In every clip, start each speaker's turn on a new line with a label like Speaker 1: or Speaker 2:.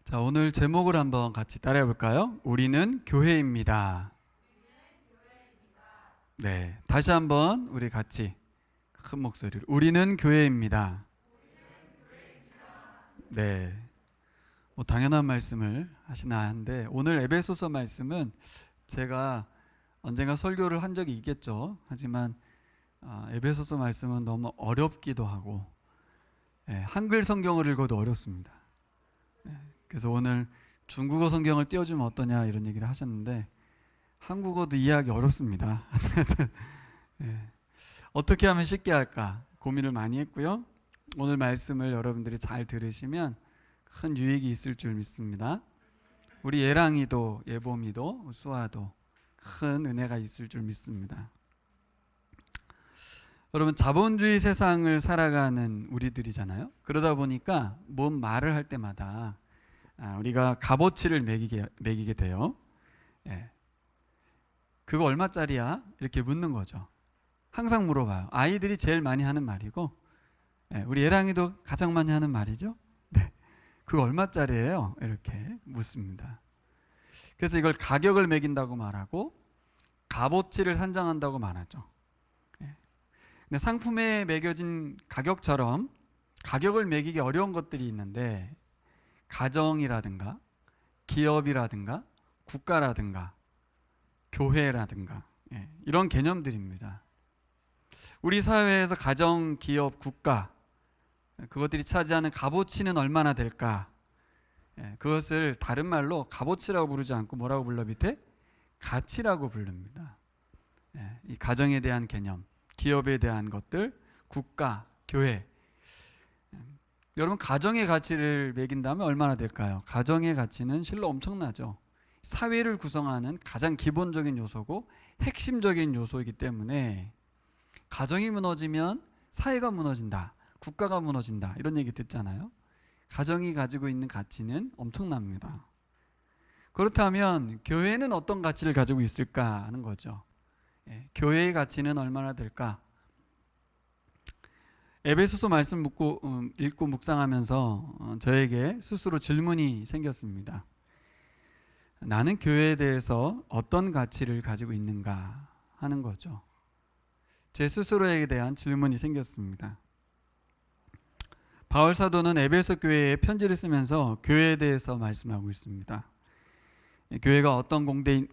Speaker 1: 자, 오늘 제목을 한번 같이 따라해 볼까요? 우리는 교회입니다. 네, 다시 한번 우리 같이 큰 목소리로 우리는 교회입니다. 네, 뭐 당연한 말씀을 하시나 한데 오늘 에베소서 말씀은 제가 언젠가 설교를 한 적이 있겠죠. 하지만 에베소서 말씀은 너무 어렵기도 하고 한글 성경을 읽어도 어렵습니다. 그래서 오늘 중국어 성경을 띄워주면 어떠냐 이런 얘기를 하셨는데 한국어도 이해하기 어렵습니다. 어떻게 하면 쉽게 할까 고민을 많이 했고요. 오늘 말씀을 여러분들이 잘 들으시면 큰 유익이 있을 줄 믿습니다. 우리 예랑이도 예봄이도 수아도 큰 은혜가 있을 줄 믿습니다. 여러분, 자본주의 세상을 살아가는 우리들이잖아요. 그러다 보니까 뭔 말을 할 때마다 우리가 값어치를 매기게 돼요. 그거 얼마짜리야? 이렇게 묻는 거죠. 항상 물어봐요. 아이들이 제일 많이 하는 말이고 우리 예랑이도 가장 많이 하는 말이죠. 네. 그거 얼마짜리예요? 이렇게 묻습니다. 그래서 이걸 가격을 매긴다고 말하고 값어치를 산정한다고 말하죠. 근데 상품에 매겨진 가격처럼 가격을 매기기 어려운 것들이 있는데 가정이라든가 기업이라든가 국가라든가 교회라든가 이런 개념들입니다. 우리 사회에서 가정, 기업, 국가 그것들이 차지하는 값어치는 얼마나 될까? 그것을 다른 말로 값어치라고 부르지 않고 뭐라고 불러 밑에? 가치라고 부릅니다. 이 가정에 대한 개념, 기업에 대한 것들, 국가, 교회. 여러분, 가정의 가치를 매긴다면 얼마나 될까요? 가정의 가치는 실로 엄청나죠. 사회를 구성하는 가장 기본적인 요소고 핵심적인 요소이기 때문에 가정이 무너지면 사회가 무너진다, 국가가 무너진다 이런 얘기 듣잖아요. 가정이 가지고 있는 가치는 엄청납니다. 그렇다면 교회는 어떤 가치를 가지고 있을까 하는 거죠. 교회의 가치는 얼마나 될까? 에베소서 말씀 읽고 묵상하면서 저에게 스스로 질문이 생겼습니다. 나는 교회에 대해서 어떤 가치를 가지고 있는가 하는 거죠. 제 스스로에 대한 질문이 생겼습니다. 바울 사도는 에베소 교회에 편지를 쓰면서 교회에 대해서 말씀하고 있습니다. 교회가 어떤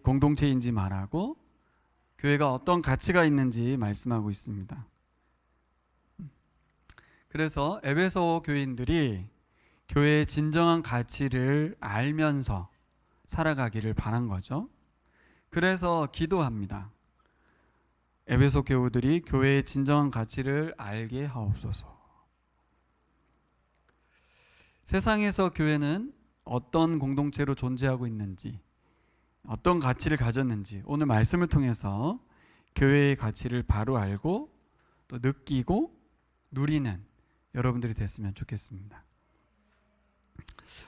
Speaker 1: 공동체인지 말하고 교회가 어떤 가치가 있는지 말씀하고 있습니다. 그래서 에베소 교인들이 교회의 진정한 가치를 알면서 살아가기를 바란 거죠. 그래서 기도합니다. 에베소 교우들이 교회의 진정한 가치를 알게 하옵소서. 세상에서 교회는 어떤 공동체로 존재하고 있는지, 어떤 가치를 가졌는지 오늘 말씀을 통해서 교회의 가치를 바로 알고 또 느끼고 누리는 여러분들이 됐으면 좋겠습니다.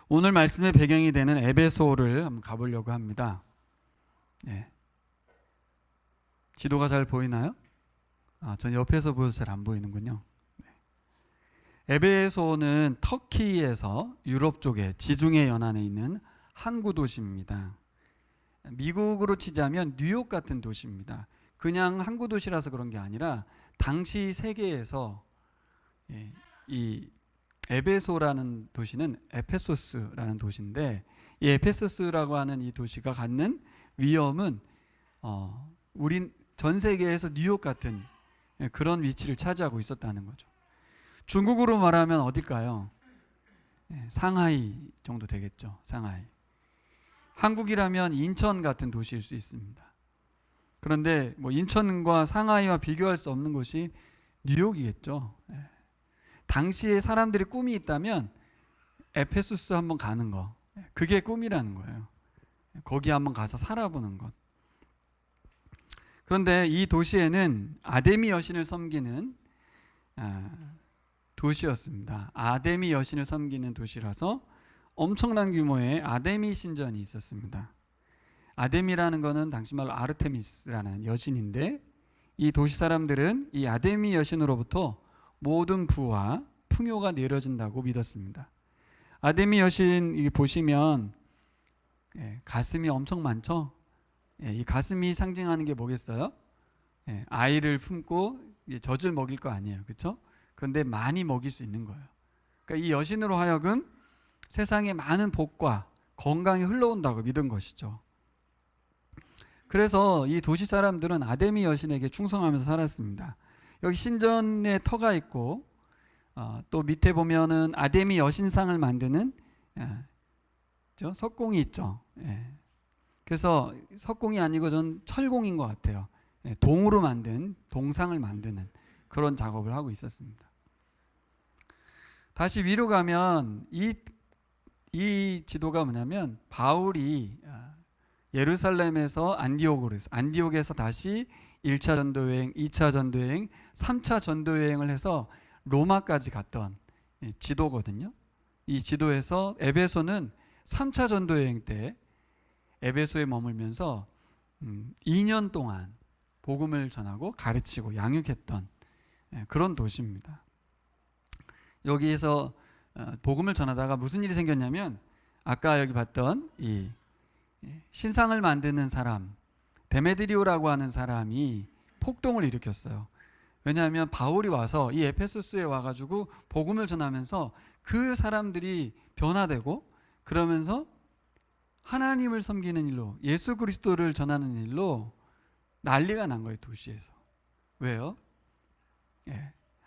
Speaker 1: 오늘 말씀의 배경이 되는 에베소를 한번 가보려고 합니다. 지도가 잘 보이나요? 전 옆에서 보여서 잘 안 보이는군요. 에베소는 터키에서 유럽 쪽에 지중해 연안에 있는 항구 도시입니다. 미국으로 치자면 뉴욕 같은 도시입니다. 그냥 항구 도시라서 그런 게 아니라 당시 세계에서 이 에베소라는 도시는 에페소스라는 도시인데 이 에페소스라고 하는 이 도시가 갖는 위엄은 우린 전 세계에서 뉴욕 같은 그런 위치를 차지하고 있었다는 거죠. 중국으로 말하면 어딜까요? 상하이 정도 되겠죠. 상하이. 한국이라면 인천 같은 도시일 수 있습니다. 그런데 뭐 인천과 상하이와 비교할 수 없는 곳이 뉴욕이겠죠. 당시에 사람들이 꿈이 있다면 에페소스 한번 가는 거, 그게 꿈이라는 거예요. 거기 한번 가서 살아보는 것. 그런데 이 도시에는 아데미 여신을 섬기는 도시였습니다. 아데미 여신을 섬기는 도시라서 엄청난 규모의 아데미 신전이 있었습니다. 아데미라는 것은 당시 말로 아르테미스라는 여신인데 이 도시 사람들은 이 아데미 여신으로부터 모든 부와 풍요가 내려진다고 믿었습니다. 아데미 여신 이 보시면 가슴이 엄청 많죠. 이 가슴이 상징하는 게 뭐겠어요? 아이를 품고 젖을 먹일 거 아니에요, 그렇죠? 그런데 많이 먹일 수 있는 거예요. 그러니까 이 여신으로 하여금 세상에 많은 복과 건강이 흘러온다고 믿은 것이죠. 그래서 이 도시 사람들은 아데미 여신에게 충성하면서 살았습니다. 여기 신전에 터가 있고 또 밑에 보면은 아데미 여신상을 만드는 석공이 있죠. 그래서 석공이 아니고 전 철공인 것 같아요. 동으로 만든 동상을 만드는 그런 작업을 하고 있었습니다. 다시 위로 가면 이 지도가 뭐냐면 바울이 예루살렘에서 안디옥에서 다시 1차 전도여행, 2차 전도여행, 3차 전도여행을 해서 로마까지 갔던 지도거든요. 이 지도에서 에베소는 3차 전도여행 때 에베소에 머물면서 2년 동안 복음을 전하고 가르치고 양육했던 그런 도시입니다. 여기에서 복음을 전하다가 무슨 일이 생겼냐면 아까 여기 봤던 이 신상을 만드는 사람 데메드리오라고 하는 사람이 폭동을 일으켰어요. 왜냐하면 바울이 와서 이 에페소스에 와가지고 복음을 전하면서 그 사람들이 변화되고 그러면서 하나님을 섬기는 일로 예수 그리스도를 전하는 일로 난리가 난 거예요, 도시에서. 왜요?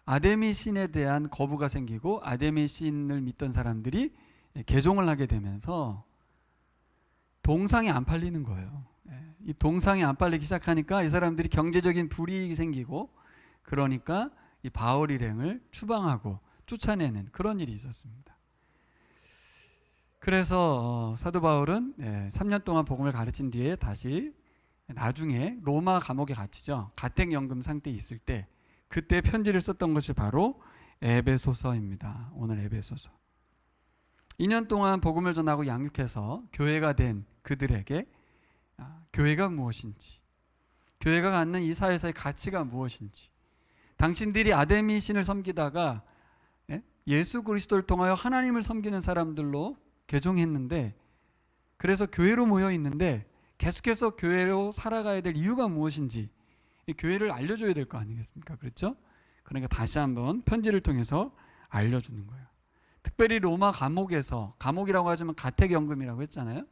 Speaker 1: 아데미 신에 대한 거부가 생기고 아데미 신을 믿던 사람들이 개종을 하게 되면서 동상이 안 팔리는 거예요. 이 동상이 안 팔리기 시작하니까 이 사람들이 경제적인 불이익이 생기고 그러니까 이 바울 일행을 추방하고 쫓아내는 그런 일이 있었습니다. 그래서 사도 바울은 3년 동안 복음을 가르친 뒤에 다시 나중에 로마 감옥에 갇히죠. 가택연금 상태에 있을 때 그때 편지를 썼던 것이 바로 에베소서입니다. 오늘 에베소서. 2년 동안 복음을 전하고 양육해서 교회가 된 그들에게 교회가 무엇인지, 교회가 갖는 이 사회에서의 가치가 무엇인지, 당신들이 아데미 신을 섬기다가 예수 그리스도를 통하여 하나님을 섬기는 사람들로 개종했는데 그래서 교회로 모여 있는데 계속해서 교회로 살아가야 될 이유가 무엇인지 이 교회를 알려줘야 될 거 아니겠습니까? 그렇죠? 그러니까 다시 한번 편지를 통해서 알려주는 거예요. 특별히 로마 감옥에서, 감옥이라고 하지만 가택연금이라고 했잖아요.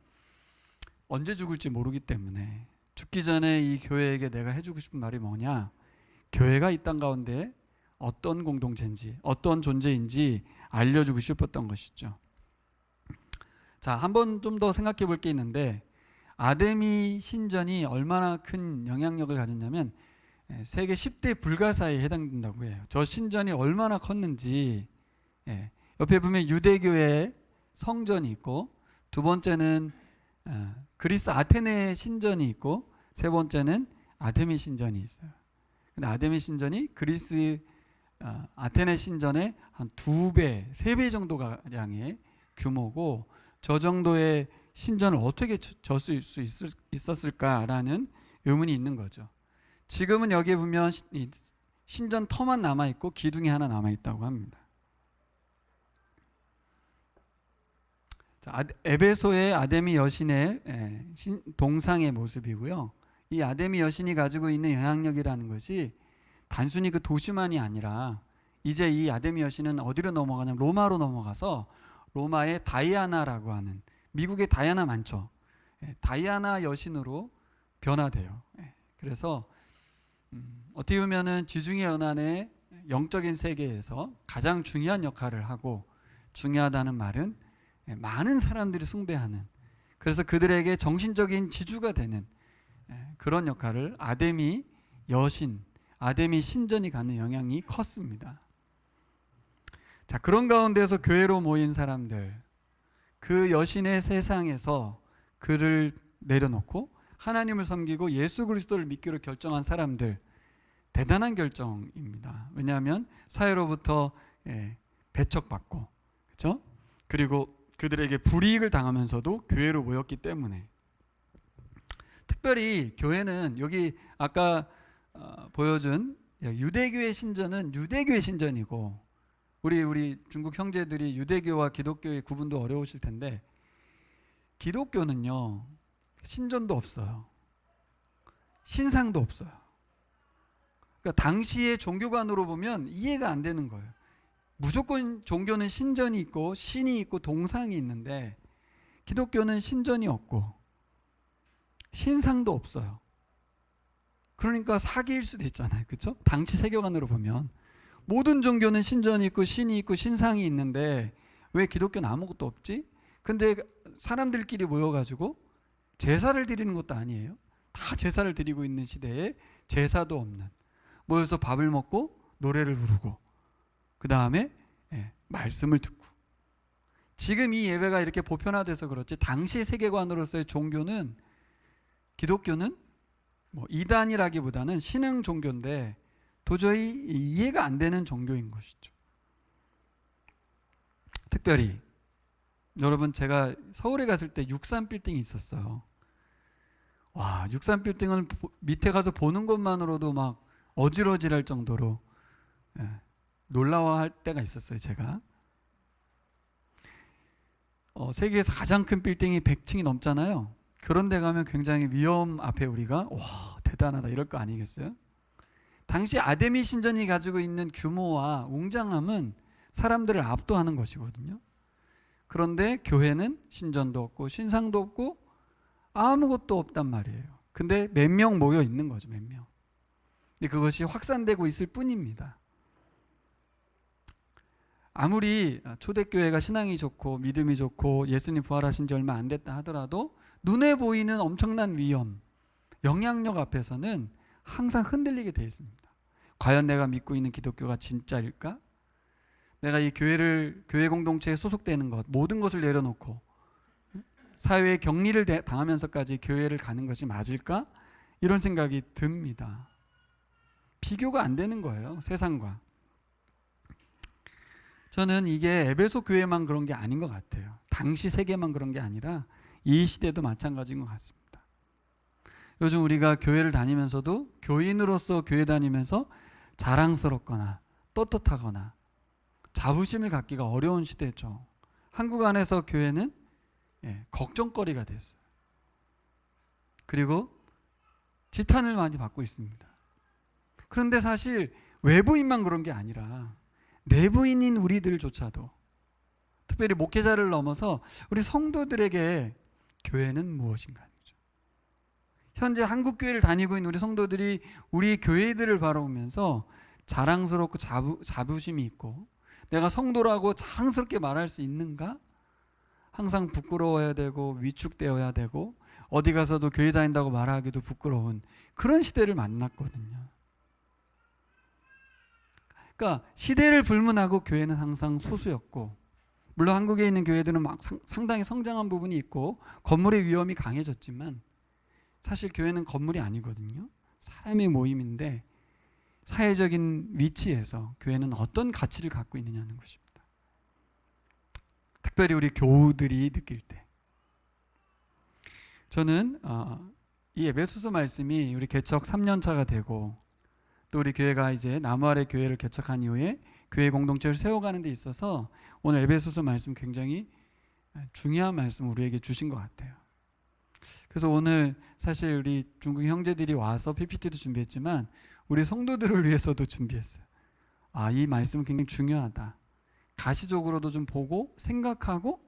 Speaker 1: 언제 죽을지 모르기 때문에 죽기 전에 이 교회에게 내가 해주고 싶은 말이 뭐냐, 교회가 이 땅 가운데 어떤 공동체인지 어떤 존재인지 알려주고 싶었던 것이죠. 자, 한번 좀 더 생각해 볼 게 있는데 아데미 신전이 얼마나 큰 영향력을 가졌냐면 세계 10대 불가사에 해당된다고 해요. 저 신전이 얼마나 컸는지. 옆에 보면 유대교의 성전이 있고 두 번째는 그리스 아테네 신전이 있고 세 번째는 아데미 신전이 있어요. 근데 아데미 신전이 그리스 아테네 신전의 한 2배, 3배 정도가량의 규모고 저 정도의 신전을 어떻게 졌을 수 있었을까라는 의문이 있는 거죠. 지금은 여기에 보면 신전 터만 남아있고 기둥이 하나 남아있다고 합니다. 자, 에베소의 아데미 여신의 동상의 모습이고요. 이 아데미 여신이 가지고 있는 영향력이라는 것이 단순히 그 도시만이 아니라 이제 이 아데미 여신은 어디로 넘어가냐면 로마로 넘어가서 로마의 다이아나라고 하는, 미국의 다이아나 많죠. 다이아나 여신으로 변화돼요. 그래서 어떻게 보면은 지중해 연안의 영적인 세계에서 가장 중요한 역할을 하고, 중요하다는 말은 많은 사람들이 숭배하는, 그래서 그들에게 정신적인 지주가 되는 그런 역할을 아데미 여신, 아데미 신전이 갖는 영향이 컸습니다. 자, 그런 가운데서 교회로 모인 사람들, 그 여신의 세상에서 그를 내려놓고 하나님을 섬기고 예수 그리스도를 믿기로 결정한 사람들, 대단한 결정입니다. 왜냐하면 사회로부터 배척받고, 그렇죠? 그리고 그들에게 불이익을 당하면서도 교회로 모였기 때문에. 특별히 교회는 여기 아까 보여준 유대교의 신전은 유대교의 신전이고 우리 중국 형제들이 유대교와 기독교의 구분도 어려우실 텐데, 기독교는요 신전도 없어요. 신상도 없어요. 그러니까 당시의 종교관으로 보면 이해가 안 되는 거예요. 무조건 종교는 신전이 있고 신이 있고 동상이 있는데, 기독교는 신전이 없고 신상도 없어요. 그러니까 사기일 수도 있잖아요. 그렇죠? 당시 세계관으로 보면 모든 종교는 신전이 있고 신이 있고 신상이 있는데 왜 기독교는 아무것도 없지? 근데 사람들끼리 모여가지고 제사를 드리는 것도 아니에요. 다 제사를 드리고 있는 시대에 제사도 없는, 모여서 밥을 먹고 노래를 부르고 그 다음에 말씀을 듣고. 지금 이 예배가 이렇게 보편화돼서 그렇지, 당시 세계관으로서의 종교는, 기독교는 뭐 이단이라기보다는 신흥 종교인데 도저히 이해가 안 되는 종교인 것이죠. 특별히 여러분, 제가 서울에 갔을 때 63빌딩이 있었어요. 와, 63빌딩을 밑에 가서 보는 것만으로도 막 어질어질할 정도로 놀라워할 때가 있었어요. 제가 세계에서 가장 큰 빌딩이 100층이 넘잖아요. 그런 데 가면 굉장히 위험 앞에 우리가 와, 대단하다 이럴 거 아니겠어요? 당시 아데미 신전이 가지고 있는 규모와 웅장함은 사람들을 압도하는 것이거든요. 그런데 교회는 신전도 없고 신상도 없고 아무것도 없단 말이에요. 근데 몇 명 모여 있는 거죠. 몇 명. 근데 그것이 확산되고 있을 뿐입니다. 아무리 초대교회가 신앙이 좋고 믿음이 좋고 예수님 부활하신 지 얼마 안 됐다 하더라도 눈에 보이는 엄청난 위험, 영향력 앞에서는 항상 흔들리게 되어 있습니다. 과연 내가 믿고 있는 기독교가 진짜일까? 내가 이 교회 공동체에 소속되는 것, 모든 것을 내려놓고 사회의 격리를 당하면서까지 교회를 가는 것이 맞을까? 이런 생각이 듭니다. 비교가 안 되는 거예요, 세상과. 저는 이게 에베소 교회만 그런 게 아닌 것 같아요. 당시 세계만 그런 게 아니라 이 시대도 마찬가지인 것 같습니다. 요즘 우리가 교회를 다니면서도 교인으로서 교회 다니면서 자랑스럽거나 떳떳하거나 자부심을 갖기가 어려운 시대죠. 한국 안에서 교회는 걱정거리가 됐어요. 그리고 지탄을 많이 받고 있습니다. 그런데 사실 외부인만 그런 게 아니라 내부인인 우리들조차도, 특별히 목회자를 넘어서 우리 성도들에게 교회는 무엇인가. 현재 한국 교회를 다니고 있는 우리 성도들이 우리 교회들을 바라보면서 자랑스럽고 자부심이 있고 내가 성도라고 자랑스럽게 말할 수 있는가? 항상 부끄러워야 되고 위축되어야 되고 어디 가서도 교회 다닌다고 말하기도 부끄러운 그런 시대를 만났거든요. 그러니까 시대를 불문하고 교회는 항상 소수였고, 물론 한국에 있는 교회들은 막 상당히 성장한 부분이 있고 건물의 위험이 강해졌지만 사실 교회는 건물이 아니거든요. 사람의 모임인데 사회적인 위치에서 교회는 어떤 가치를 갖고 있느냐는 것입니다. 특별히 우리 교우들이 느낄 때, 저는 이 에베소서 말씀이 우리 개척 3년 차가 되고 또 우리 교회가 이제 나무 아래 교회를 개척한 이후에 교회 공동체를 세워가는 데 있어서 오늘 에베소서 말씀 굉장히 중요한 말씀 우리에게 주신 것 같아요. 그래서 오늘 사실 우리 중국 형제들이 와서 PPT도 준비했지만 우리 성도들을 위해서도 준비했어요. 이 말씀은 굉장히 중요하다. 가시적으로도 좀 보고 생각하고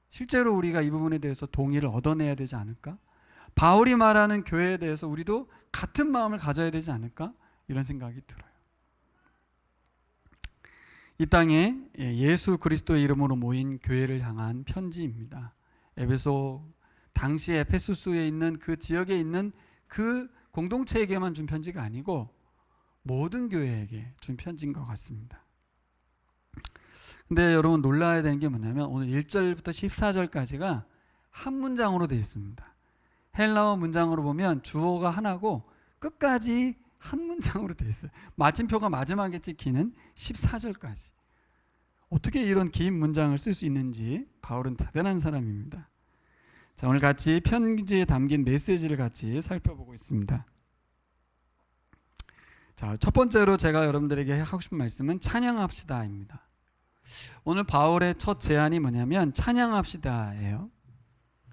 Speaker 1: 실제로 우리가 이 부분에 대해서 동의를 얻어내야 되지 않을까? 바울이 말하는 교회에 대해서 우리도 같은 마음을 가져야 되지 않을까? 이런 생각이 들어요. 이 땅에 예수 그리스도의 이름으로 모인 교회를 향한 편지입니다. 에베소 당시 에페소스에 있는 그 지역에 있는 그 공동체에게만 준 편지가 아니고 모든 교회에게 준 편지인 것 같습니다. 근데 여러분 놀라야 되는 게 뭐냐면 오늘 1절부터 14절까지가 한 문장으로 되어 있습니다. 헬라어 문장으로 보면 주어가 하나고 끝까지 한 문장으로 되어 있어요. 마침표가 마지막에 찍히는 14절까지. 어떻게 이런 긴 문장을 쓸 수 있는지 바울은 대단한 사람입니다. 자, 오늘 같이 편지에 담긴 메시지를 같이 살펴보고 있습니다. 자, 첫 번째로 제가 여러분들에게 하고 싶은 말씀은 찬양합시다입니다. 오늘 바울의 첫 제안이 뭐냐면 찬양합시다예요.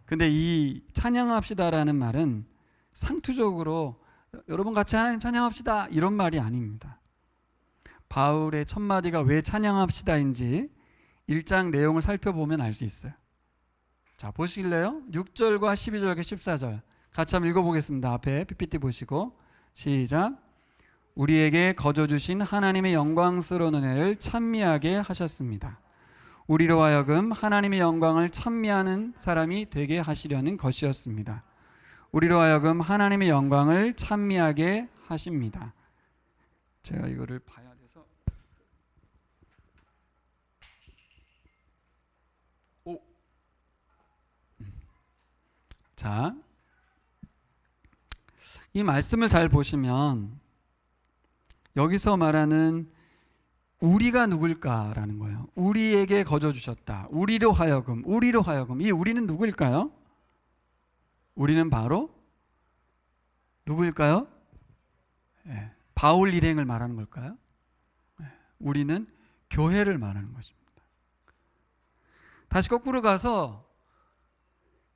Speaker 1: 근데 이 찬양합시다라는 말은 상투적으로 여러분 같이 하나님 찬양합시다 이런 말이 아닙니다. 바울의 첫 마디가 왜 찬양합시다인지 1장 내용을 살펴보면 알 수 있어요. 자, 보실래요? 6절과 12절과 14절 같이 한번 읽어보겠습니다. 앞에 PPT 보시고 시작. 우리에게 거저 주신 하나님의 영광스러운 은혜를 찬미하게 하셨습니다. 우리로 하여금 하나님의 영광을 찬미하는 사람이 되게 하시려는 것이었습니다. 우리로 하여금 하나님의 영광을 찬미하게 하십니다. 제가 이거를 봐야 돼서 자, 이 말씀을 잘 보시면 여기서 말하는 우리가 누굴까라는 거예요. 우리에게 거저 주셨다. 우리로 하여금 이 우리는 누구일까요? 우리는 바로 누구일까요? 네. 바울 일행을 말하는 걸까요? 네. 우리는 교회를 말하는 것입니다. 다시 거꾸로 가서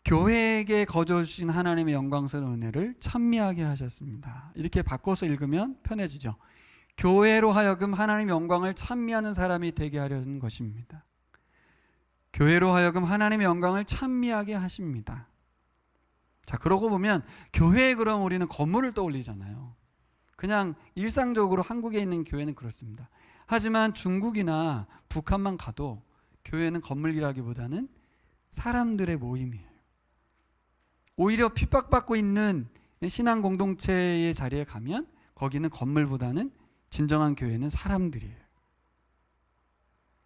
Speaker 1: 교회에게 거저 주신 하나님의 영광스러운 은혜를 찬미하게 하셨습니다. 이렇게 바꿔서 읽으면 편해지죠. 교회로 하여금 하나님의 영광을 찬미하는 사람이 되게 하려는 것입니다. 교회로 하여금 하나님의 영광을 찬미하게 하십니다. 자, 그러고 보면 교회에 그럼 우리는 건물을 떠올리잖아요. 그냥 일상적으로 한국에 있는 교회는 그렇습니다. 하지만 중국이나 북한만 가도 교회는 건물이라기보다는 사람들의 모임이에요. 오히려 핍박받고 있는 신앙 공동체의 자리에 가면 거기는 건물보다는 진정한 교회는 사람들이에요.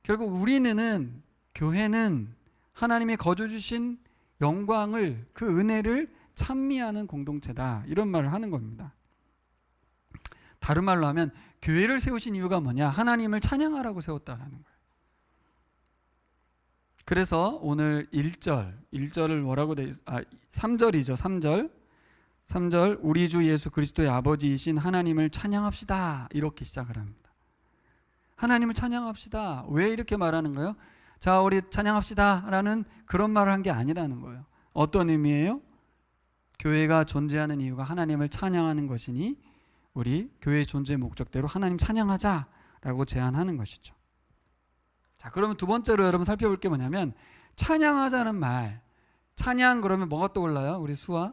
Speaker 1: 결국 우리는 교회는 하나님의 거저 주신 영광을 그 은혜를 찬미하는 공동체다 이런 말을 하는 겁니다. 다른 말로 하면 교회를 세우신 이유가 뭐냐? 하나님을 찬양하라고 세웠다라는 거예요. 그래서 오늘 1절을 뭐라고 돼? 3절이죠. 3절 우리 주 예수 그리스도의 아버지이신 하나님을 찬양합시다 이렇게 시작을 합니다. 하나님을 찬양합시다. 왜 이렇게 말하는 거예요? 자, 우리 찬양합시다 라는 그런 말을 한 게 아니라는 거예요. 어떤 의미예요? 교회가 존재하는 이유가 하나님을 찬양하는 것이니 우리 교회의 존재 목적대로 하나님 찬양하자라고 제안하는 것이죠. 자, 그러면 두 번째로 여러분 살펴볼 게 뭐냐면 찬양하자는 말. 찬양 그러면 뭐가 떠올라요? 우리 수화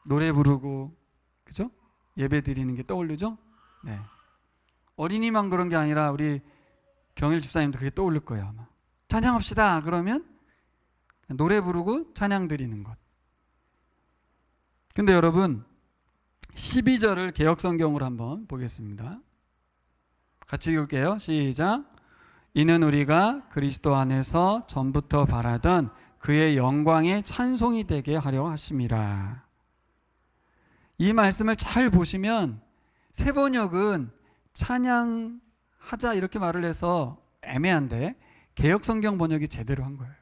Speaker 1: 노래 부르고 그죠? 예배 드리는 게 떠오르죠? 네. 어린이만 그런 게 아니라 우리 경일 집사님도 그게 떠오를 거예요 아마. 찬양합시다 그러면 노래 부르고 찬양 드리는 것. 근데 여러분 12절을 개역성경으로 한번 보겠습니다. 같이 읽을게요. 시작. 이는 우리가 그리스도 안에서 전부터 바라던 그의 영광의 찬송이 되게 하려 하심이라. 이 말씀을 잘 보시면 세번역은 찬양하자 이렇게 말을 해서 애매한데 개역성경 번역이 제대로 한 거예요.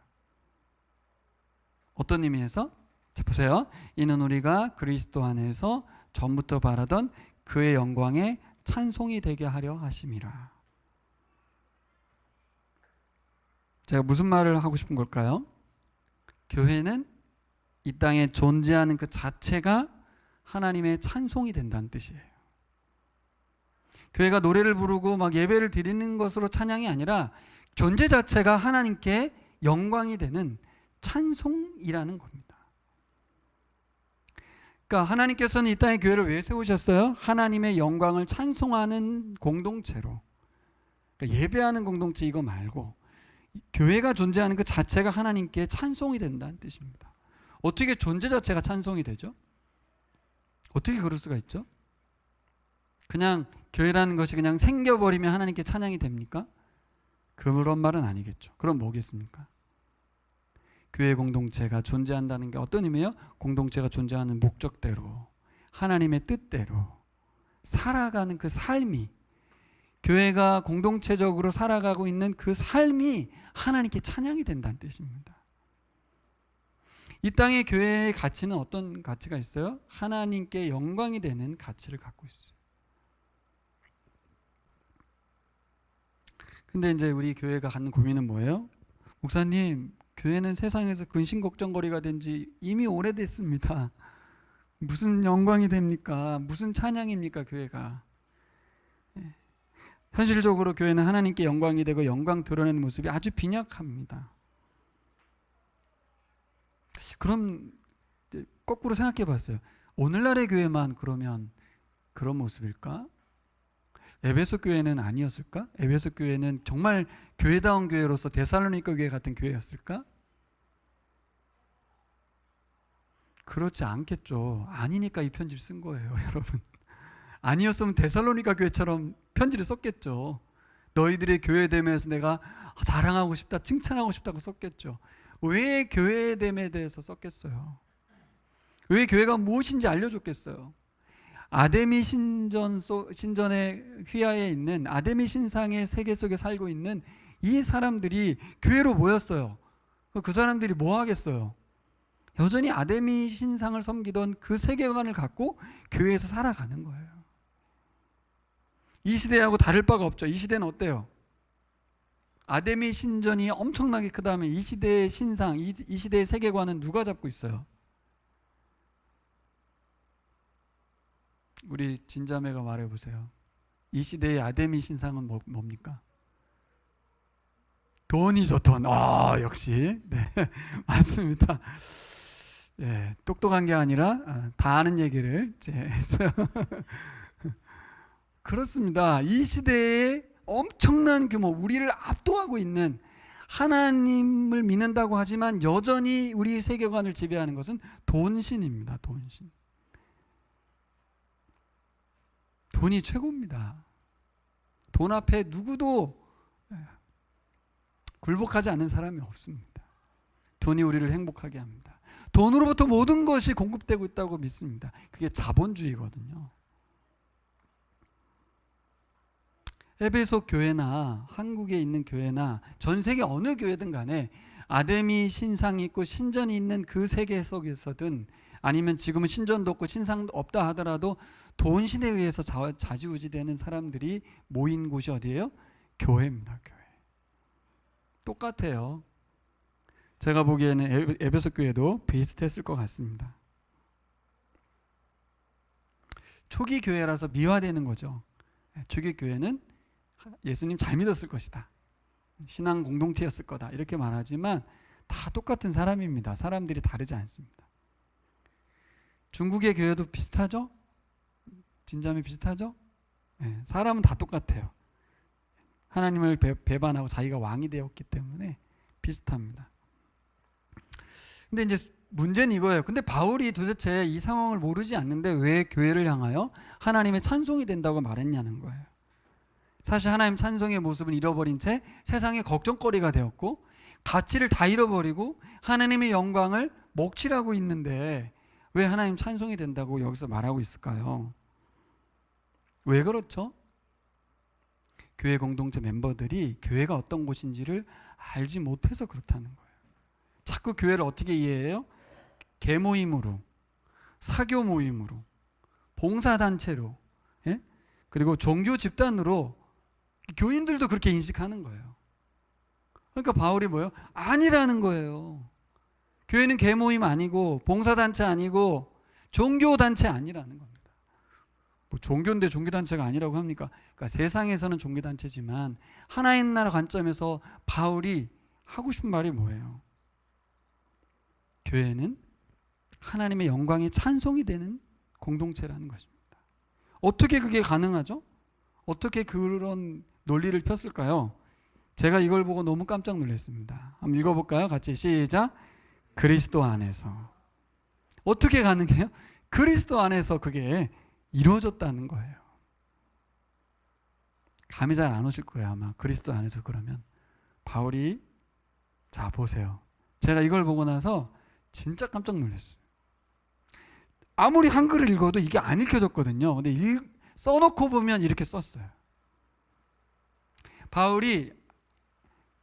Speaker 1: 어떤 의미에서? 자, 보세요. 이는 우리가 그리스도 안에서 전부터 바라던 그의 영광의 찬송이 되게 하려 하심이라. 제가 무슨 말을 하고 싶은 걸까요? 교회는 이 땅에 존재하는 그 자체가 하나님의 찬송이 된다는 뜻이에요. 교회가 노래를 부르고 막 예배를 드리는 것으로 찬양이 아니라 존재 자체가 하나님께 영광이 되는 찬송이라는 겁니다. 그러니까 하나님께서는 이 땅에 교회를 왜 세우셨어요? 하나님의 영광을 찬송하는 공동체로. 그러니까 예배하는 공동체 이거 말고 교회가 존재하는 그 자체가 하나님께 찬송이 된다는 뜻입니다. 어떻게 존재 자체가 찬송이 되죠? 어떻게 그럴 수가 있죠? 그냥 교회라는 것이 그냥 생겨버리면 하나님께 찬양이 됩니까? 그런 말은 아니겠죠. 그럼 뭐겠습니까? 교회 공동체가 존재한다는 게 어떤 의미예요? 공동체가 존재하는 목적대로 하나님의 뜻대로 살아가는 그 삶이, 교회가 공동체적으로 살아가고 있는 그 삶이 하나님께 찬양이 된다는 뜻입니다. 이 땅의 교회의 가치는 어떤 가치가 있어요? 하나님께 영광이 되는 가치를 갖고 있어요. 근데 이제 우리 교회가 갖는 고민은 뭐예요? 목사님, 교회는 세상에서 근심 걱정거리가 된 지 이미 오래됐습니다. 무슨 영광이 됩니까? 무슨 찬양입니까, 교회가? 현실적으로 교회는 하나님께 영광이 되고 영광 드러내는 모습이 아주 빈약합니다. 그럼 거꾸로 생각해 봤어요. 오늘날의 교회만 그러면 그런 모습일까? 에베소 교회는 아니었을까? 에베소 교회는 정말 교회다운 교회로서 데살로니가 교회 같은 교회였을까? 그렇지 않겠죠. 아니니까 이 편지를 쓴 거예요, 여러분. 아니었으면 데살로니가 교회처럼 편지를 썼겠죠. 너희들의 교회됨에서 내가 자랑하고 싶다, 칭찬하고 싶다고 썼겠죠. 왜 교회됨에 대해서 썼겠어요? 왜 교회가 무엇인지 알려줬겠어요? 아데미 신전의 휘하에 있는 아데미 신상의 세계 속에 살고 있는 이 사람들이 교회로 모였어요. 그 사람들이 뭐 하겠어요? 여전히 아데미 신상을 섬기던 그 세계관을 갖고 교회에서 살아가는 거예요. 이 시대하고 다를 바가 없죠. 이 시대는 어때요? 아데미 신전이 엄청나게 크다면 이 시대의 신상, 이 시대의 세계관은 누가 잡고 있어요? 우리 진자매가 말해보세요. 이 시대의 아데미 신상은 뭡니까? 돈이죠, 돈. 역시. 네, 맞습니다. 예, 똑똑한 게 아니라 다 아는 얘기를 이제 했어요. 그렇습니다. 이 시대에 엄청난 규모, 우리를 압도하고 있는 하나님을 믿는다고 하지만 여전히 우리 세계관을 지배하는 것은 돈신입니다. 돈신. 돈이 최고입니다. 돈 앞에 누구도 굴복하지 않는 사람이 없습니다. 돈이 우리를 행복하게 합니다. 돈으로부터 모든 것이 공급되고 있다고 믿습니다. 그게 자본주의거든요. 에베소 교회나 한국에 있는 교회나 전 세계 어느 교회든 간에 아데미 신상이 있고 신전이 있는 그 세계 속에서든 아니면 지금은 신전도 없고 신상도 없다 하더라도 돈신에 의해서 좌지우지되는 사람들이 모인 곳이 어디예요? 교회입니다. 교회. 똑같아요. 제가 보기에는 에베소 교회도 비슷했을 것 같습니다. 초기 교회라서 미화되는 거죠. 초기 교회는 예수님 잘 믿었을 것이다. 신앙 공동체였을 거다. 이렇게 말하지만 다 똑같은 사람입니다. 사람들이 다르지 않습니다. 중국의 교회도 비슷하죠? 진자매 비슷하죠? 네, 사람은 다 똑같아요. 하나님을 배반하고 자기가 왕이 되었기 때문에 비슷합니다. 근데 이제 문제는 이거예요. 근데 바울이 도대체 이 상황을 모르지 않는데 왜 교회를 향하여 하나님의 찬송이 된다고 말했냐는 거예요. 사실 하나님 찬송의 모습은 잃어버린 채 세상의 걱정거리가 되었고 가치를 다 잃어버리고 하나님의 영광을 먹칠하고 있는데 왜 하나님 찬송이 된다고 여기서 말하고 있을까요? 왜 그렇죠? 교회 공동체 멤버들이 교회가 어떤 곳인지를 알지 못해서 그렇다는 거예요. 자꾸 교회를 어떻게 이해해요? 개모임으로, 사교 모임으로, 봉사단체로, 예? 그리고 종교 집단으로 교인들도 그렇게 인식하는 거예요. 그러니까 바울이 뭐예요? 아니라는 거예요. 교회는 개모임 아니고 봉사단체 아니고 종교단체 아니라는 겁니다. 뭐 종교인데 종교단체가 아니라고 합니까? 그러니까 세상에서는 종교단체지만 하나의 나라 관점에서 바울이 하고 싶은 말이 뭐예요? 교회는 하나님의 영광이 찬송이 되는 공동체라는 것입니다. 어떻게 그게 가능하죠? 어떻게 그런 논리를 폈을까요? 제가 이걸 보고 너무 깜짝 놀랐습니다. 한번 읽어볼까요? 같이 시작. 그리스도 안에서. 어떻게 가능해요? 그리스도 안에서 그게 이루어졌다는 거예요. 감이 잘 안 오실 거예요. 아마 그리스도 안에서 그러면. 바울이 자 보세요. 제가 이걸 보고 나서 진짜 깜짝 놀랐어요. 아무리 한글을 읽어도 이게 안 읽혀졌거든요. 근데 써놓고 보면 이렇게 썼어요. 바울이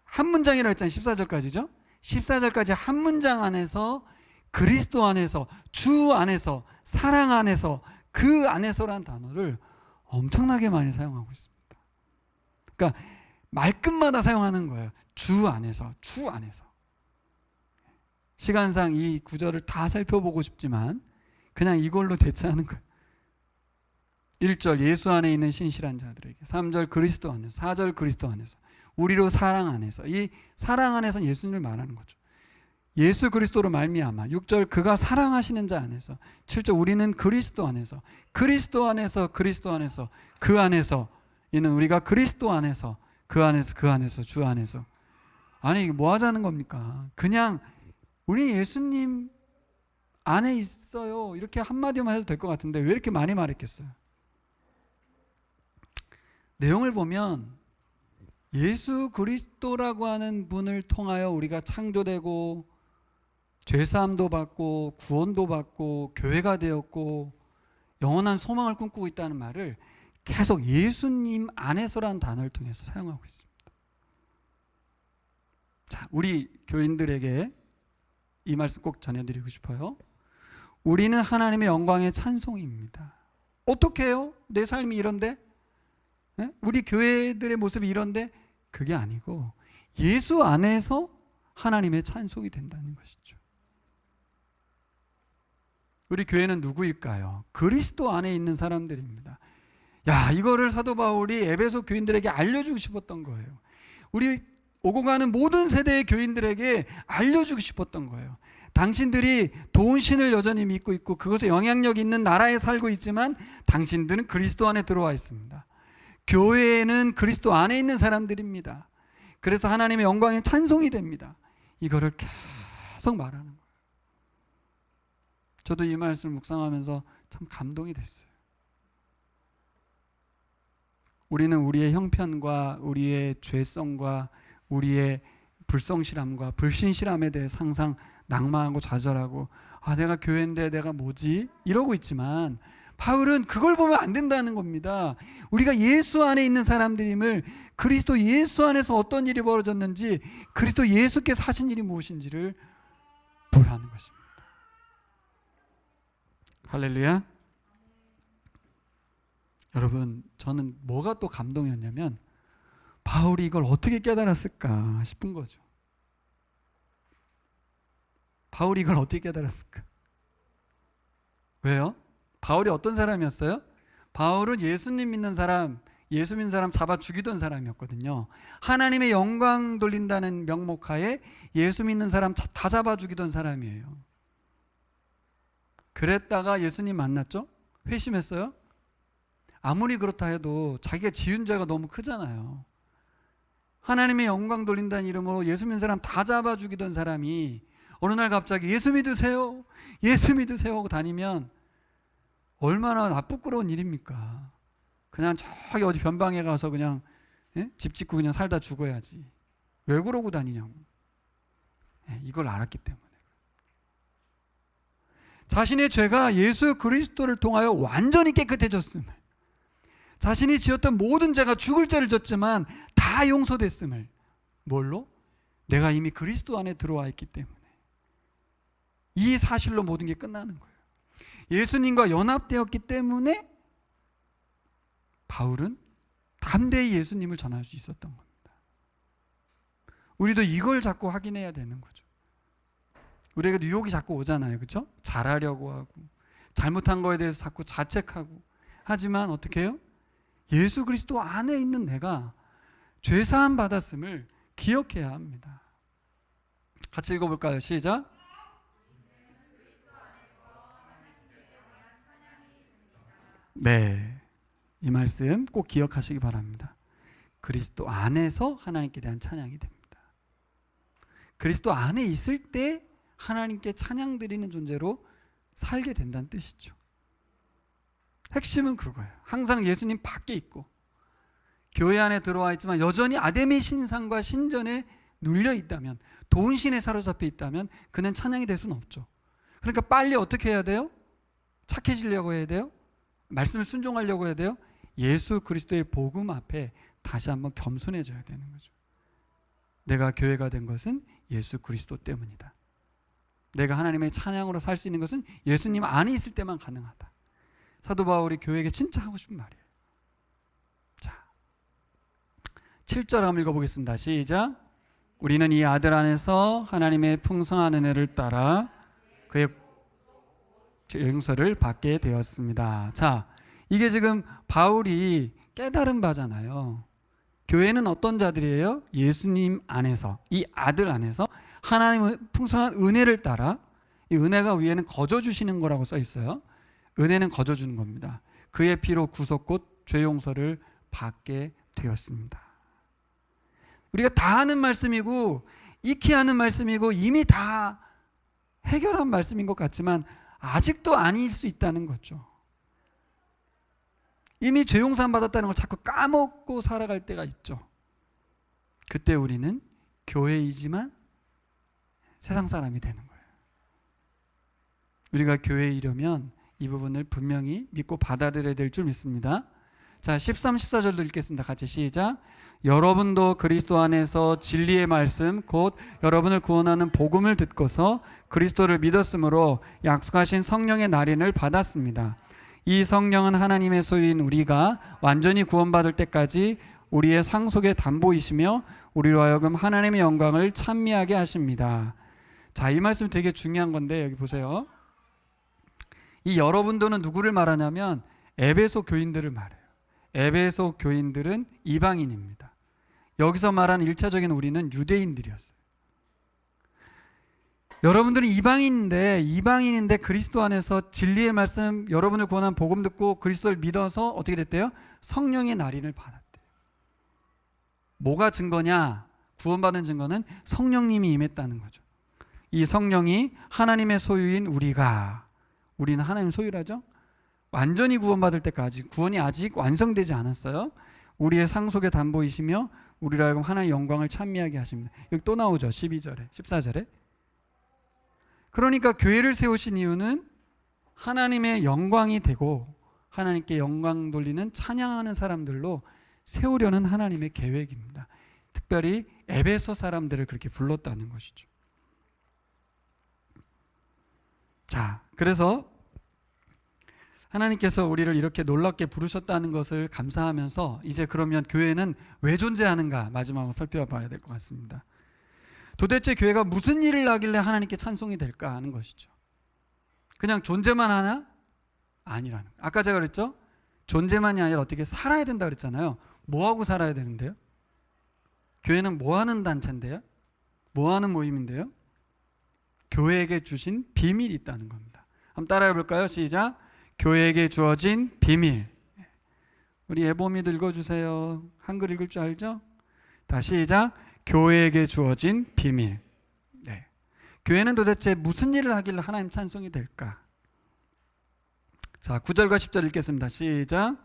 Speaker 1: 한 문장이라고 했잖아요. 14절까지죠. 14절까지 한 문장 안에서 그리스도 안에서, 주 안에서, 사랑 안에서, 그 안에서라는 단어를 엄청나게 많이 사용하고 있습니다. 그러니까 말끝마다 사용하는 거예요. 주 안에서. 시간상 이 구절을 다 살펴보고 싶지만 그냥 이걸로 대체하는 거예요. 1절 예수 안에 있는 신실한 자들에게, 3절 그리스도 안에서, 4절 그리스도 안에서, 우리로 사랑 안에서. 이 사랑 안에서는 예수님을 말하는 거죠. 예수 그리스도로 말미암아. 6절 그가 사랑하시는 자 안에서. 7절 우리는 그리스도 안에서. 그리스도 안에서 그 안에서 이는 우리가 그리스도 안에서 그 안에서 주 안에서. 아니 이게 뭐 하자는 겁니까? 그냥 우리 예수님 안에 있어요 이렇게 한마디만 해도 될 것 같은데 왜 이렇게 많이 말했겠어요? 내용을 보면 예수 그리스도라고 하는 분을 통하여 우리가 창조되고 죄사함도 받고 구원도 받고 교회가 되었고 영원한 소망을 꿈꾸고 있다는 말을 계속 예수님 안에서라는 단어를 통해서 사용하고 있습니다. 자, 우리 교인들에게 이 말씀 꼭 전해드리고 싶어요. 우리는 하나님의 영광의 찬송입니다. 어떻게 해요? 내 삶이 이런데? 네? 우리 교회들의 모습이 이런데? 그게 아니고 예수 안에서 하나님의 찬송이 된다는 것이죠. 우리 교회는 누구일까요? 그리스도 안에 있는 사람들입니다. 야, 이거를 사도 바울이 에베소 교인들에게 알려주고 싶었던 거예요. 우리 오고 가는 모든 세대의 교인들에게 알려주고 싶었던 거예요. 당신들이 도운신을 여전히 믿고 있고 그것에 영향력 있는 나라에 살고 있지만 당신들은 그리스도 안에 들어와 있습니다. 교회는 그리스도 안에 있는 사람들입니다. 그래서 하나님의 영광의 찬송이 됩니다. 이거를 계속 말하는 거예요. 저도 이 말씀을 묵상하면서 참 감동이 됐어요. 우리는 우리의 형편과 우리의 죄성과 우리의 불성실함과 불신실함에 대해 항상 낭만하고 좌절하고 내가 교회인데 내가 뭐지? 이러고 있지만 바울은 그걸 보면 안 된다는 겁니다. 우리가 예수 안에 있는 사람들임을, 그리스도 예수 안에서 어떤 일이 벌어졌는지, 그리스도 예수께서 하신 일이 무엇인지를 보라는 것입니다. 할렐루야. 여러분, 저는 뭐가 또 감동이었냐면 바울이 이걸 어떻게 깨달았을까 싶은 거죠. 바울이 이걸 어떻게 깨달았을까? 왜요? 바울이 어떤 사람이었어요? 바울은 예수님 믿는 사람, 예수 믿는 사람 잡아 죽이던 사람이었거든요. 하나님의 영광 돌린다는 명목하에 예수 믿는 사람 다 잡아 죽이던 사람이에요. 그랬다가 예수님 만났죠? 회심했어요? 아무리 그렇다 해도 자기가 지은 죄가 너무 크잖아요. 하나님의 영광 돌린다는 이름으로 예수 믿는 사람 다 잡아 죽이던 사람이 어느 날 갑자기 예수 믿으세요, 예수 믿으세요 하고 다니면 얼마나 부끄러운 일입니까? 그냥 저기 어디 변방에 가서 그냥 집 짓고 그냥 살다 죽어야지. 왜 그러고 다니냐고. 이걸 알았기 때문에. 자신의 죄가 예수 그리스도를 통하여 완전히 깨끗해졌음을, 자신이 지었던 모든 죄가 죽을 죄를 졌지만 다 용서됐음을, 뭘로? 내가 이미 그리스도 안에 들어와 있기 때문에. 이 사실로 모든 게 끝나는 거예요. 예수님과 연합되었기 때문에 바울은 담대히 예수님을 전할 수 있었던 겁니다. 우리도 이걸 자꾸 확인해야 되는 거죠. 우리가 유혹이 자꾸 오잖아요. 그렇죠? 잘하려고 하고 잘못한 거에 대해서 자꾸 자책하고 하지만 어떻게 해요? 예수 그리스도 안에 있는 내가 죄사함 받았음을 기억해야 합니다. 같이 읽어볼까요? 시작. 네, 이 말씀 꼭 기억하시기 바랍니다. 그리스도 안에서 하나님께 대한 찬양이 됩니다. 그리스도 안에 있을 때 하나님께 찬양 드리는 존재로 살게 된다는 뜻이죠. 핵심은 그거예요. 항상 예수님 밖에 있고 교회 안에 들어와 있지만 여전히 아담의 신상과 신전에 눌려 있다면, 도운신에 사로잡혀 있다면 그는 찬양이 될 수는 없죠. 그러니까 빨리 어떻게 해야 돼요? 착해지려고 해야 돼요? 말씀을 순종하려고 해야 돼요? 예수 그리스도의 복음 앞에 다시 한번 겸손해져야 되는 거죠. 내가 교회가 된 것은 예수 그리스도 때문이다. 내가 하나님의 찬양으로 살 수 있는 것은 예수님 안에 있을 때만 가능하다. 사도 바울이 교회에게 진짜 하고 싶은 말이에요. 자, 7절 한번 읽어보겠습니다. 시작. 우리는 이 아들 안에서 하나님의 풍성한 은혜를 따라 그의 용서를 받게 되었습니다. 자, 이게 지금 바울이 깨달은 바잖아요. 교회는 어떤 자들이에요? 예수님 안에서, 이 아들 안에서 하나님의 풍성한 은혜를 따라, 이 은혜가 위에는 거저 주시는 거라고 써 있어요. 은혜는 거저 주는 겁니다. 그의 피로 구속 곧 죄 용서를 받게 되었습니다. 우리가 다 아는 말씀이고 익히 아는 말씀이고 이미 다 해결한 말씀인 것 같지만 아직도 아닐 수 있다는 거죠. 이미 죄 용서 받았다는 걸 자꾸 까먹고 살아갈 때가 있죠. 그때 우리는 교회이지만 세상 사람이 되는 거예요. 우리가 교회이려면 이 부분을 분명히 믿고 받아들여야 될 줄 믿습니다. 자, 13, 14절도 읽겠습니다. 같이 시작. 여러분도 그리스도 안에서 진리의 말씀 곧 여러분을 구원하는 복음을 듣고서 그리스도를 믿었으므로 약속하신 성령의 날인을 받았습니다. 이 성령은 하나님의 소유인 우리가 완전히 구원받을 때까지 우리의 상속의 담보이시며 우리로 하여금 하나님의 영광을 찬미하게 하십니다. 자, 이 말씀 되게 중요한 건데 여기 보세요. 이 여러분들은 누구를 말하냐면 에베소 교인들을 말해요. 에베소 교인들은 이방인입니다. 여기서 말하는 1차적인 우리는 유대인들이었어요. 여러분들은 이방인인데 그리스도 안에서 진리의 말씀, 여러분을 구원한 복음 듣고 그리스도를 믿어서 어떻게 됐대요? 성령의 날인을 받았대요. 뭐가 증거냐? 구원받은 증거는 성령님이 임했다는 거죠. 이 성령이 하나님의 소유인 우리는 하나님의 소유라죠. 완전히 구원받을 때까지 구원이 아직 완성되지 않았어요. 우리의 상속의 담보이시며 우리로 하여금 하나님의 영광을 찬미하게 하십니다. 여기 또 나오죠. 12절에 14절에. 그러니까 교회를 세우신 이유는 하나님의 영광이 되고 하나님께 영광 돌리는 찬양하는 사람들로 세우려는 하나님의 계획입니다. 특별히 에베소 사람들을 그렇게 불렀다는 것이죠. 자, 그래서 하나님께서 우리를 이렇게 놀랍게 부르셨다는 것을 감사하면서 이제 그러면 교회는 왜 존재하는가 마지막으로 살펴봐야 될 것 같습니다. 도대체 교회가 무슨 일을 하길래 하나님께 찬송이 될까 하는 것이죠. 그냥 존재만 하나? 아니라는 거예요. 아까 제가 그랬죠? 존재만이 아니라 어떻게 살아야 된다 그랬잖아요. 뭐하고 살아야 되는데요? 교회는 뭐하는 단체인데요? 뭐하는 모임인데요? 교회에게 주신 비밀이 있다는 겁니다. 한번 따라해 볼까요? 시작. 교회에게 주어진 비밀. 우리 예범이도 읽어주세요. 한글 읽을 줄 알죠? 다시 시작. 교회에게 주어진 비밀. 네. 교회는 도대체 무슨 일을 하길래 하나님 찬송이 될까? 자, 9절과 10절 읽겠습니다. 시작.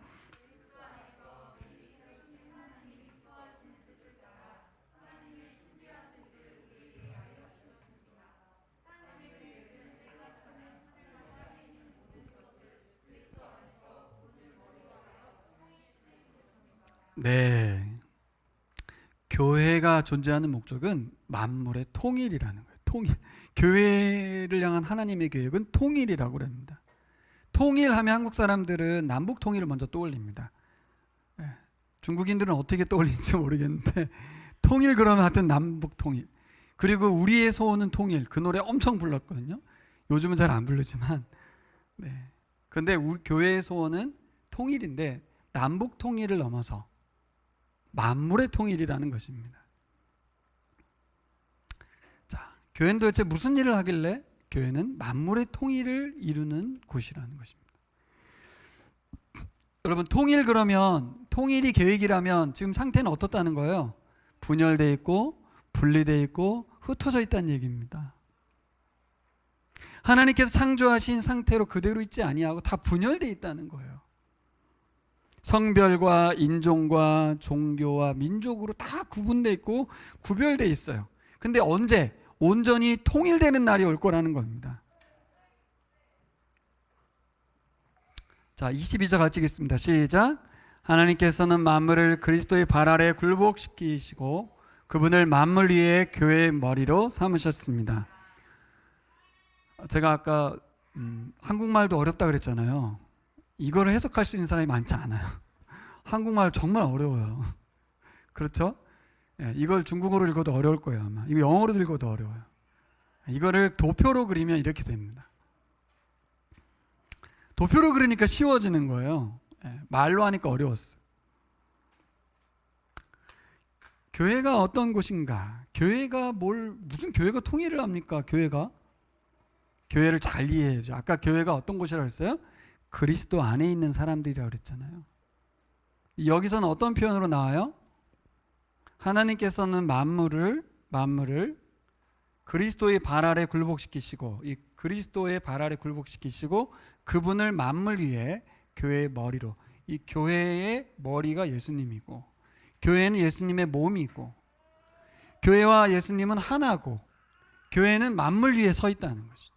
Speaker 1: 네. 교회가 존재하는 목적은 만물의 통일이라는 거예요. 통일. 교회를 향한 하나님의 계획은 통일이라고 합니다. 통일하면 한국 사람들은 남북 통일을 먼저 떠올립니다. 네. 중국인들은 어떻게 떠올리는지 모르겠는데 통일 그러면 하여튼 남북 통일. 그리고 우리의 소원은 통일. 그 노래 엄청 불렀거든요. 요즘은 잘 안 부르지만. 네. 근데 우리 교회의 소원은 통일인데 남북 통일을 넘어서 만물의 통일이라는 것입니다. 자, 교회는 도대체 무슨 일을 하길래? 교회는 만물의 통일을 이루는 곳이라는 것입니다. 여러분, 통일이 계획이라면 지금 상태는 어떻다는 거예요? 분열되어 있고 분리되어 있고 흩어져 있다는 얘기입니다. 하나님께서 창조하신 상태로 그대로 있지 아니하고 다 분열되어 있다는 거예요. 성별과 인종과 종교와 민족으로 다 구분되어 있고 구별되어 있어요. 근데 언제 온전히 통일되는 날이 올 거라는 겁니다. 자, 22절 같이 읽겠습니다. 시작. 하나님께서는 만물을 그리스도의 발 아래 굴복시키시고 그분을 만물 위에 교회의 머리로 삼으셨습니다. 제가 아까 한국말도 어렵다 그랬잖아요. 이거를 해석할 수 있는 사람이 많지 않아요. 한국말 정말 어려워요. 그렇죠? 예, 이걸 중국어로 읽어도 어려울 거예요 아마. 이거 영어로 읽어도 어려워요. 이거를 도표로 그리면 이렇게 됩니다. 도표로 그리니까 쉬워지는 거예요. 예, 말로 하니까 어려웠어요. 교회가 어떤 곳인가? 교회가 무슨 교회가 통일을 합니까? 교회를 잘 이해해야죠. 아까 교회가 어떤 곳이라고 했어요? 그리스도 안에 있는 사람들이라고 그랬잖아요. 여기서는 어떤 표현으로 나와요? 하나님께서는 만물을 그리스도의 발 아래 굴복시키시고, 이 그리스도의 발 아래 굴복시키시고 그분을 만물 위에 교회의 머리로, 이 교회의 머리가 예수님이고 교회는 예수님의 몸이고 교회와 예수님은 하나고 교회는 만물 위에 서 있다는 것이죠.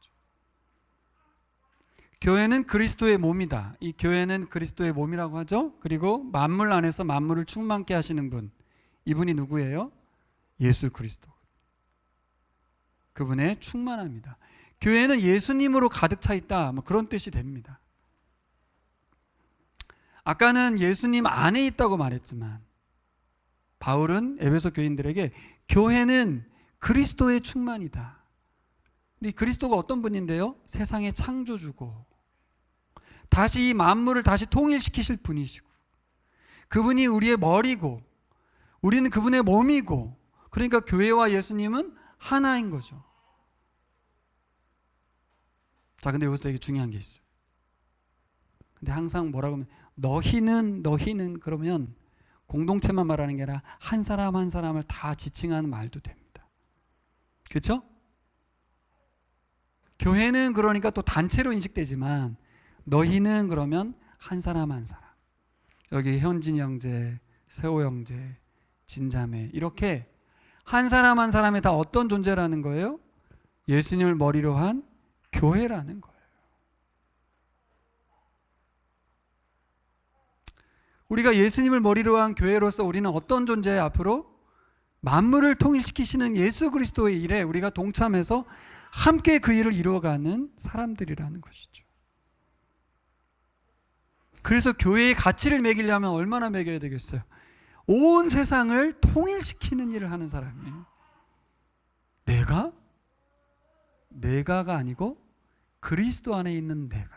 Speaker 1: 교회는 그리스도의 몸이다. 이 교회는 그리스도의 몸이라고 하죠. 그리고 만물 안에서 만물을 충만케 하시는 분, 이분이 누구예요? 예수 그리스도. 그분의 충만합니다. 교회는 예수님으로 가득 차 있다, 뭐 그런 뜻이 됩니다. 아까는 예수님 안에 있다고 말했지만 바울은 에베소 교인들에게 교회는 그리스도의 충만이다. 근데 그리스도가 어떤 분인데요? 세상의 창조주고 다시 이 만물을 다시 통일시키실 분이시고 그분이 우리의 머리고 우리는 그분의 몸이고, 그러니까 교회와 예수님은 하나인 거죠. 자, 근데 여기서 되게 중요한 게 있어요. 근데 항상 뭐라고 하면 너희는 그러면 공동체만 말하는 게 아니라 한 사람 한 사람을 다 지칭하는 말도 됩니다. 그렇죠? 교회는 그러니까 또 단체로 인식되지만 너희는 그러면 한 사람 한 사람. 여기 현진 형제, 세호 형제, 진자매, 이렇게 한 사람 한 사람이 다 어떤 존재라는 거예요? 예수님을 머리로 한 교회라는 거예요. 우리가 예수님을 머리로 한 교회로서 우리는 어떤 존재예요? 앞으로 만물을 통일시키시는 예수 그리스도의 일에 우리가 동참해서 함께 그 일을 이루어가는 사람들이라는 것이죠. 그래서 교회의 가치를 매기려면 얼마나 매겨야 되겠어요? 온 세상을 통일시키는 일을 하는 사람이에요. 내가가 아니고 그리스도 안에 있는 내가,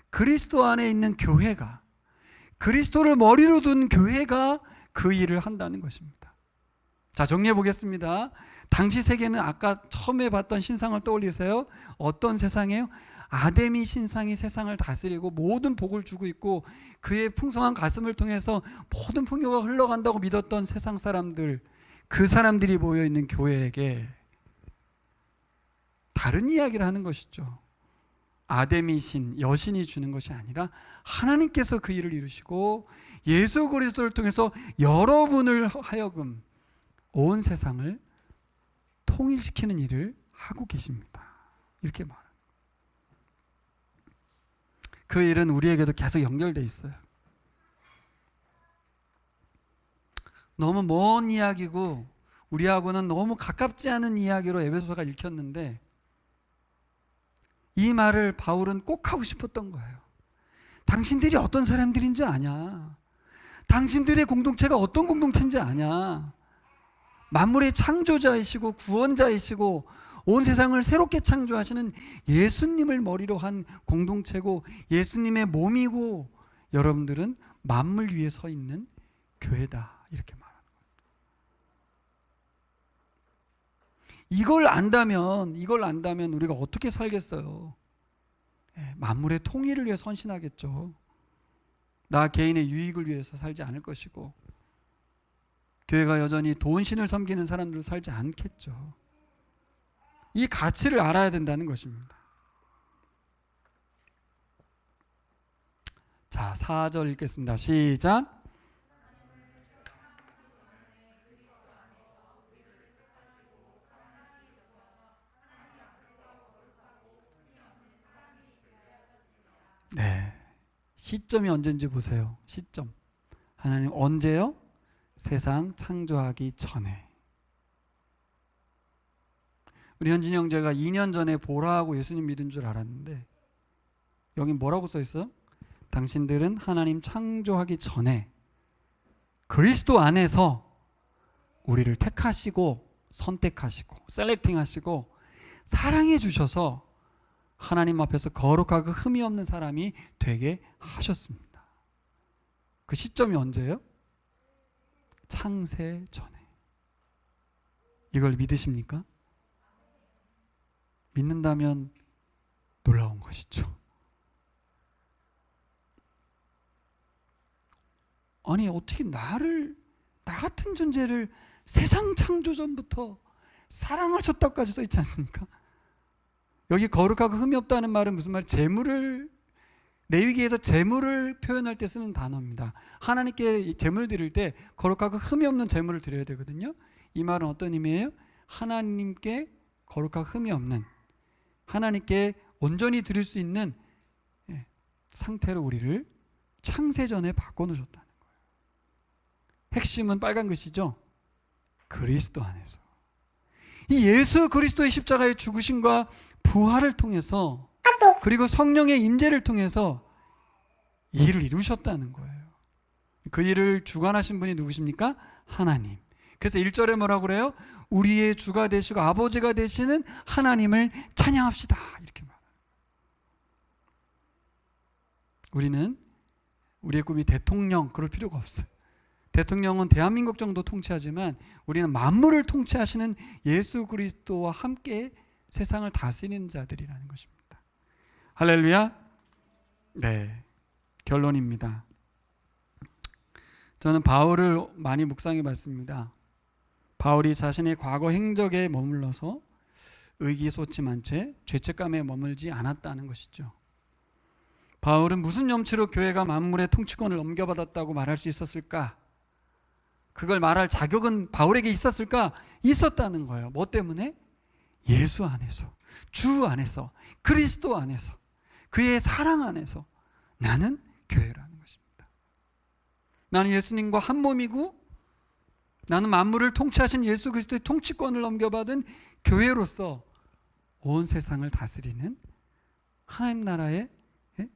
Speaker 1: 그리스도 안에 있는 교회가, 그리스도를 머리로 둔 교회가 그 일을 한다는 것입니다. 자, 정리해 보겠습니다. 당시 세계는 아까 처음에 봤던 신상을 떠올리세요. 어떤 세상이에요? 아데미 신상이 세상을 다스리고 모든 복을 주고 있고 그의 풍성한 가슴을 통해서 모든 풍요가 흘러간다고 믿었던 세상 사람들, 그 사람들이 모여있는 교회에게 다른 이야기를 하는 것이죠. 아데미 신, 여신이 주는 것이 아니라 하나님께서 그 일을 이루시고 예수 그리스도를 통해서 여러분을 하여금 온 세상을 통일시키는 일을 하고 계십니다. 이렇게 말합니다. 그 일은 우리에게도 계속 연결되어 있어요. 너무 먼 이야기고 우리하고는 너무 가깝지 않은 이야기로 에베소서가 읽혔는데 이 말을 바울은 꼭 하고 싶었던 거예요. 당신들이 어떤 사람들인지 아냐? 당신들의 공동체가 어떤 공동체인지 아냐? 만물의 창조자이시고 구원자이시고 온 세상을 새롭게 창조하시는 예수님을 머리로 한 공동체고 예수님의 몸이고 여러분들은 만물 위에 서 있는 교회다, 이렇게 말합니다. 이걸 안다면 우리가 어떻게 살겠어요? 만물의 통일을 위해 헌신하겠죠. 나 개인의 유익을 위해서 살지 않을 것이고 교회가 여전히 돈신을 섬기는 사람들로 살지 않겠죠. 이 가치를 알아야 된다는 것입니다. 자, 4절 읽겠습니다. 시작. 네, 시점이 언제인지 보세요. 시점. 하나님 언제요? 세상 창조하기 전에. 우리 현진이 형제가 2년 전에 보라하고 예수님 믿은 줄 알았는데 여기 뭐라고 써 있어요? 당신들은 하나님 창조하기 전에 그리스도 안에서 우리를 택하시고 선택하시고 셀렉팅하시고 사랑해 주셔서 하나님 앞에서 거룩하고 흠이 없는 사람이 되게 하셨습니다. 그 시점이 언제예요? 창세 전에. 이걸 믿으십니까? 믿는다면 놀라운 것이죠. 아니 어떻게 나 같은 존재를 세상 창조 전부터 사랑하셨다까지 써 있지 않습니까? 여기 거룩하고 흠이 없다는 말은 무슨 말이에요? 재물을, 레위기에서 재물을 표현할 때 쓰는 단어입니다. 하나님께 재물 드릴 때 거룩하고 흠이 없는 재물을 드려야 되거든요. 이 말은 어떤 의미예요? 하나님께 거룩하고 흠이 없는, 하나님께 온전히 드릴 수 있는 상태로 우리를 창세전에 바꿔놓으셨다는 거예요. 핵심은 빨간 글씨죠. 그리스도 안에서. 이 예수 그리스도의 십자가의 죽으심과 부활을 통해서, 그리고 성령의 임재를 통해서 이 일을 이루셨다는 거예요. 그 일을 주관하신 분이 누구십니까? 하나님. 그래서 1절에 뭐라고 그래요? 우리의 주가 되시고 아버지가 되시는 하나님을 찬양합시다, 이렇게 말해요. 우리는 우리의 꿈이 대통령 그럴 필요가 없어요. 대통령은 대한민국 정도 통치하지만 우리는 만물을 통치하시는 예수 그리스도와 함께 세상을 다스리는 자들이라는 것입니다. 할렐루야. 네, 결론입니다. 저는 바울을 많이 묵상해 봤습니다. 바울이 자신의 과거 행적에 머물러서 의기소침한 채 죄책감에 머물지 않았다는 것이죠. 바울은 무슨 염치로 교회가 만물의 통치권을 넘겨받았다고 말할 수 있었을까? 그걸 말할 자격은 바울에게 있었을까? 있었다는 거예요. 뭐 때문에? 예수 안에서, 주 안에서, 그리스도 안에서, 그의 사랑 안에서 나는 교회라는 것입니다. 나는 예수님과 한 몸이고 나는 만물을 통치하신 예수 그리스도의 통치권을 넘겨받은 교회로서 온 세상을 다스리는 하나님 나라의,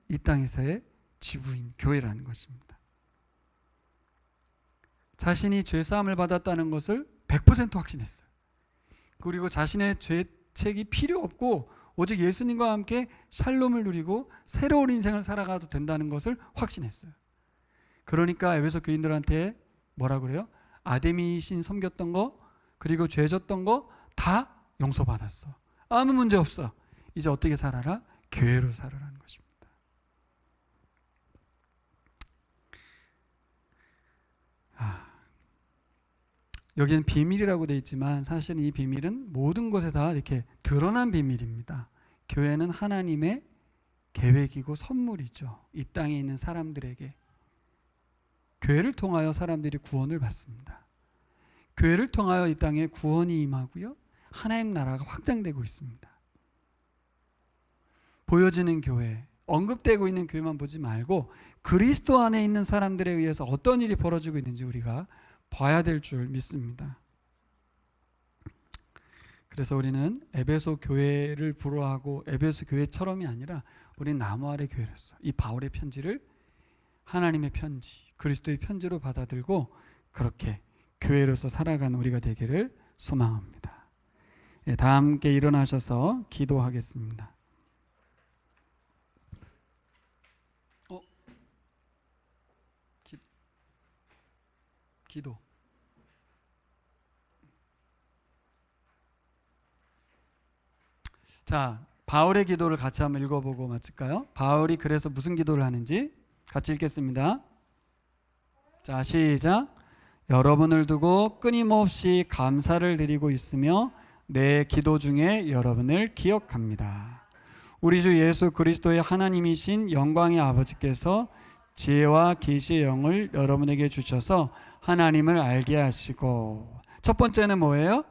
Speaker 1: 이 땅에서의 지부인 교회라는 것입니다. 자신이 죄사함을 받았다는 것을 100% 확신했어요. 그리고 자신의 죄책이 필요 없고 오직 예수님과 함께 샬롬을 누리고 새로운 인생을 살아가도 된다는 것을 확신했어요. 그러니까 에베소 교인들한테 뭐라 그래요? 아데미 신 섬겼던 거, 그리고 죄 졌던 거 다 용서받았어. 아무 문제 없어. 이제 어떻게 살아라? 교회로 살아라는 것입니다. 여기는 비밀이라고 되어 있지만 사실은 이 비밀은 모든 것에 다 이렇게 드러난 비밀입니다. 교회는 하나님의 계획이고 선물이죠. 이 땅에 있는 사람들에게. 교회를 통하여 사람들이 구원을 받습니다. 교회를 통하여 이 땅에 구원이 임하고요, 하나님 나라가 확장되고 있습니다. 보여지는 교회, 언급되고 있는 교회만 보지 말고 그리스도 안에 있는 사람들에 의해서 어떤 일이 벌어지고 있는지 우리가 봐야 될 줄 믿습니다. 그래서 우리는 에베소 교회를 불허하고 에베소 교회처럼이 아니라 우리는 나무 아래 교회로서 이 바울의 편지를 하나님의 편지, 그리스도의 편지로 받아들고 그렇게 교회로서 살아가는 우리가 되기를 소망합니다. 다 함께 일어나셔서 기도하겠습니다. 기도. 자, 바울의 기도를 같이 한번 읽어보고 마칠까요? 바울이 그래서 무슨 기도를 하는지 같이 읽겠습니다. 자, 시작. 여러분을 두고 끊임없이 감사를 드리고 있으며 내 기도 중에 여러분을 기억합니다. 우리 주 예수 그리스도의 하나님이신 영광의 아버지께서 지혜와 계시의 영을 여러분에게 주셔서 하나님을 알게 하시고, 첫 번째는 뭐예요?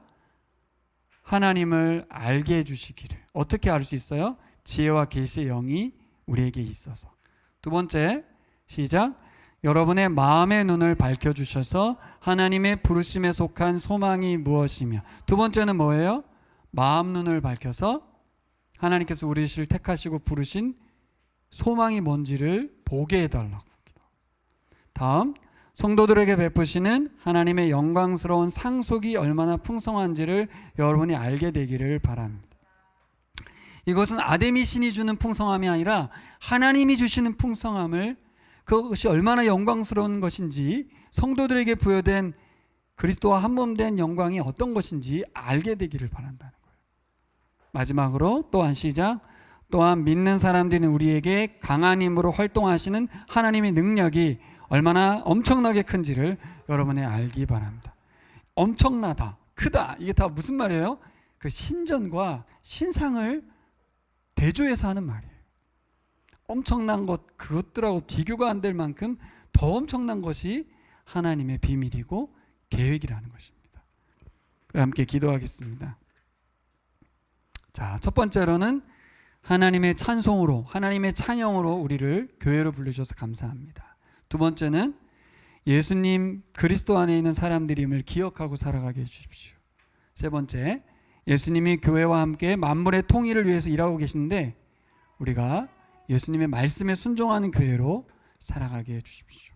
Speaker 1: 하나님을 알게 해주시기를. 어떻게 알 수 있어요? 지혜와 계시의 영이 우리에게 있어서. 두 번째, 시작. 여러분의 마음의 눈을 밝혀주셔서 하나님의 부르심에 속한 소망이 무엇이며. 두 번째는 뭐예요? 마음 눈을 밝혀서 하나님께서 우리를 택하시고 부르신 소망이 뭔지를 보게 해달라고. 다음, 성도들에게 베푸시는 하나님의 영광스러운 상속이 얼마나 풍성한지를 여러분이 알게 되기를 바랍니다. 이것은 아담이 신이 주는 풍성함이 아니라 하나님이 주시는 풍성함을, 그것이 얼마나 영광스러운 것인지, 성도들에게 부여된 그리스도와 한몸된 영광이 어떤 것인지 알게 되기를 바란다는 거예요. 마지막으로 또한 시작. 또한 믿는 사람들은 우리에게 강한 힘으로 활동하시는 하나님의 능력이 얼마나 엄청나게 큰지를 여러분이 알기 바랍니다. 엄청나다, 크다, 이게 다 무슨 말이에요? 그 신전과 신상을 대조해서 하는 말이에요. 엄청난 것, 그것들하고 비교가 안 될 만큼 더 엄청난 것이 하나님의 비밀이고 계획이라는 것입니다. 함께 기도하겠습니다. 자, 첫 번째로는 하나님의 찬송으로, 하나님의 찬양으로 우리를 교회로 불러주셔서 감사합니다. 두 번째는 예수님 그리스도 안에 있는 사람들임을 기억하고 살아가게 해주십시오. 세 번째, 예수님이 교회와 함께 만물의 통일을 위해서 일하고 계시는데 우리가 예수님의 말씀에 순종하는 교회로 살아가게 해주십시오.